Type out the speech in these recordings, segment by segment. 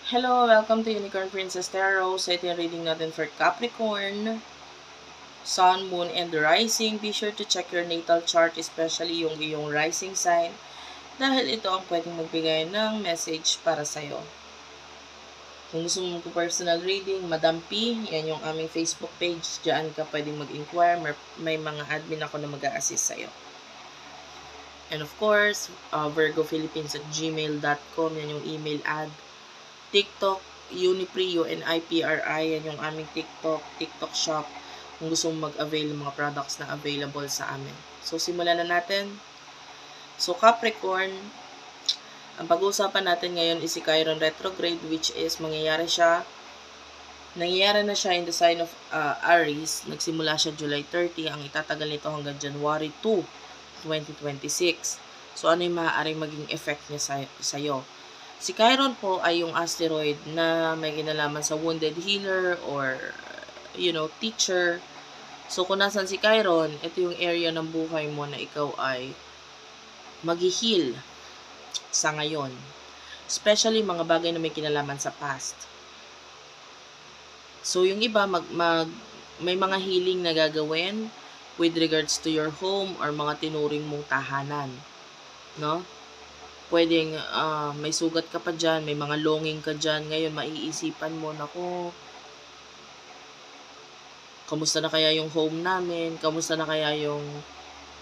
Hello, welcome to Unicorn Princess Tarot. So ito yung reading natin for Capricorn, Sun, Moon, and Rising. Be sure to check your natal chart, especially yung iyong rising sign, dahil ito ang pwedeng magbigay ng message para sa'yo. Kung gusto mo personal reading, Madam P, yan yung aming Facebook page. Diyan ka pwedeng mag-inquire. May mga admin ako na mag-a-assist sa'yo. And of course, virgophilippines@gmail.com, yan yung email ad. TikTok, Unipri, UNIPRI, yan yung aming TikTok shop. Kung gusto mong mag-avail ng mga products na available sa amin. So, simulan na natin. So, Capricorn, ang pag-uusapan natin ngayon is si Chiron retrograde, which is nangyayari na siya in the sign of Aries. Nagsimula siya July 30. Ang itatagal nito hanggang January 2, 2026. So, ano yung maaaring maging effect niya sa'yo? Si Chiron po ay yung asteroid na may kinalaman sa wounded healer or, teacher. So, kung nasan si Chiron, ito yung area ng buhay mo na ikaw ay mag-heal sa ngayon. Especially mga bagay na may kinalaman sa past. So, yung iba, may mga healing na gagawin with regards to your home or mga tinuring mong tahanan. No? Pwedeng may sugat ka pa dyan, may mga longing ka dyan. Ngayon, maiisipan mo, naku, kamusta na kaya yung home namin? Kamusta na kaya yung,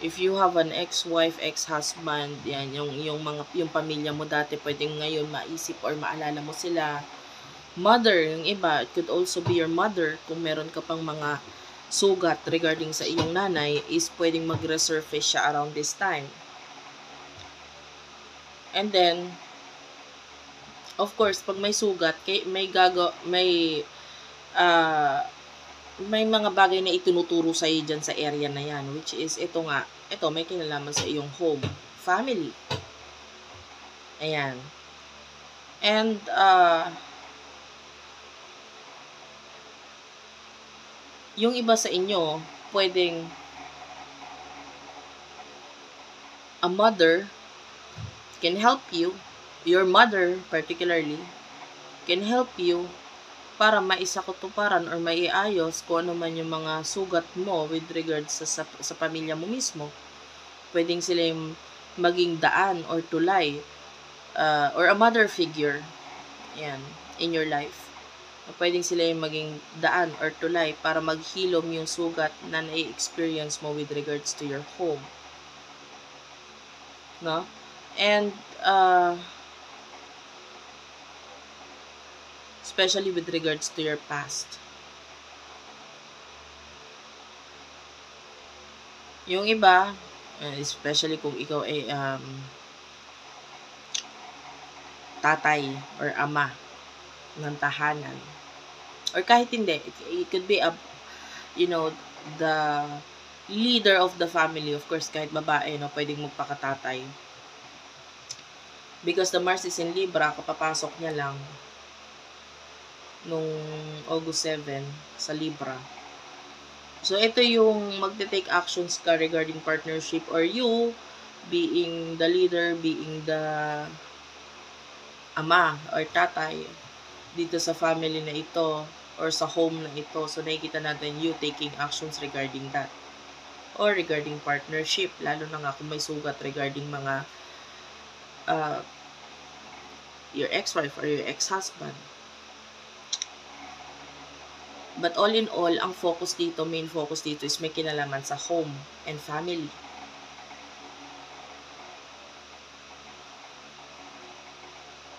if you have an ex-wife, ex-husband, yan, yung pamilya mo dati, pwedeng ngayon maisip or maalala mo sila. Mother, yung iba, it could also be your mother. Kung meron ka pang mga sugat regarding sa iyong nanay, is pwedeng mag-resurface siya around this time. And then, of course, pag may sugat, may mga bagay na itinuturo sa iyo dyan sa area na yan, which is ito may kinalaman sa iyong home, family. Ayan. And, yung iba sa inyo, pwedeng a mother can help you, your mother particularly, can help you para maisakutuparan or maiayos kung ano man yung mga sugat mo with regards sa pamilya mo mismo. Pwedeng sila yung maging daan or tulay or a mother figure yan, in your life. Pwedeng sila yung maging daan or tulay para maghilom yung sugat na na-experience mo with regards to your home. No? And especially with regards to your past. Yung iba, especially kung ikaw ay tatay or ama ng tahanan, or kahit hindi, it could be the leader of the family, of course, kahit babae, no, pwedeng magpakatatay. Because the Mars is in Libra, kapapasok niya lang nung August 7 sa Libra. So, ito yung magte-take actions ka regarding partnership or you being the leader, being the ama or tatay dito sa family na ito or sa home na ito. So, nakikita natin you taking actions regarding that. Or regarding partnership, lalo na nga kung may sugat regarding mga your ex-wife or your ex-husband. But all in all, ang main focus dito is may kinalaman sa home and family.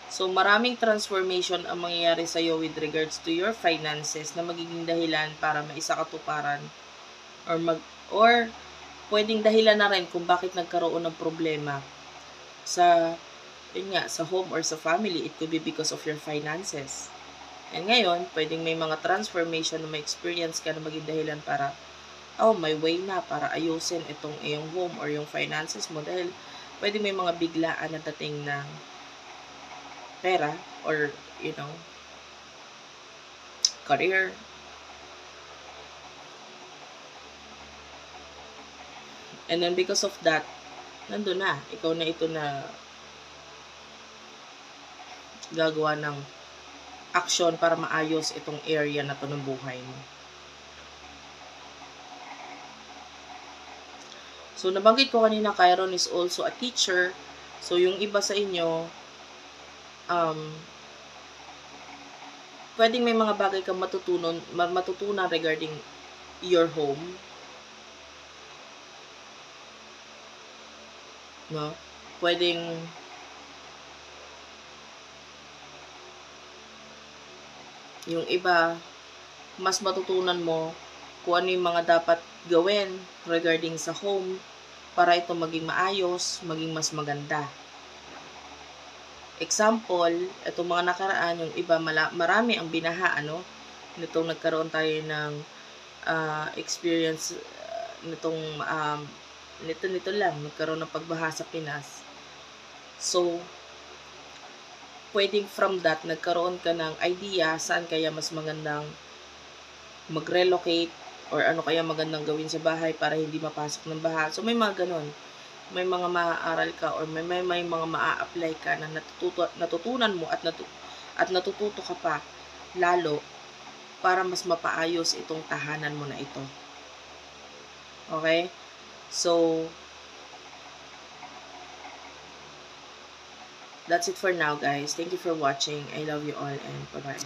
So, maraming transformation ang mangyayari sa iyo with regards to your finances na magiging dahilan para maisakatuparan or pwedeng dahilan na rin kung bakit nagkaroon ng problema sa home or sa family. It could be because of your finances. And ngayon, pwedeng may mga transformation na may experience ka na maging dahilan para may way na para ayusin itong iyong home or yung finances mo, dahil pwedeng may mga biglaan na dating ng pera or career. And then because of that, nandun na, ikaw na ito na gagawa ng aksyon para maayos itong area na to ng buhay mo. So, nabanggit ko kanina, Chiron is also a teacher. So, yung iba sa inyo, pwedeng may mga bagay kang matutunan regarding your home. No? Pwedeng yung iba, mas matutunan mo kung ano yung mga dapat gawin regarding sa home para ito maging maayos, maging mas maganda. Example, itong mga nakaraan, yung iba marami ang binaha, ano? Nitong nagkaroon tayo ng experience nitong nito lang, nagkaroon ng pagbaha sa Pinas. So, pwedeng from that, nagkaroon ka ng idea saan kaya mas magandang mag-relocate or ano kaya magandang gawin sa bahay para hindi mapasok ng baha. So, may mga ganun. May mga maaaral ka or may mga maa-apply ka na natutunan mo at natututo ka pa lalo para mas mapaayos itong tahanan mo na ito. Okay? So, that's it for now, guys. Thank you for watching. I love you all and bye-bye.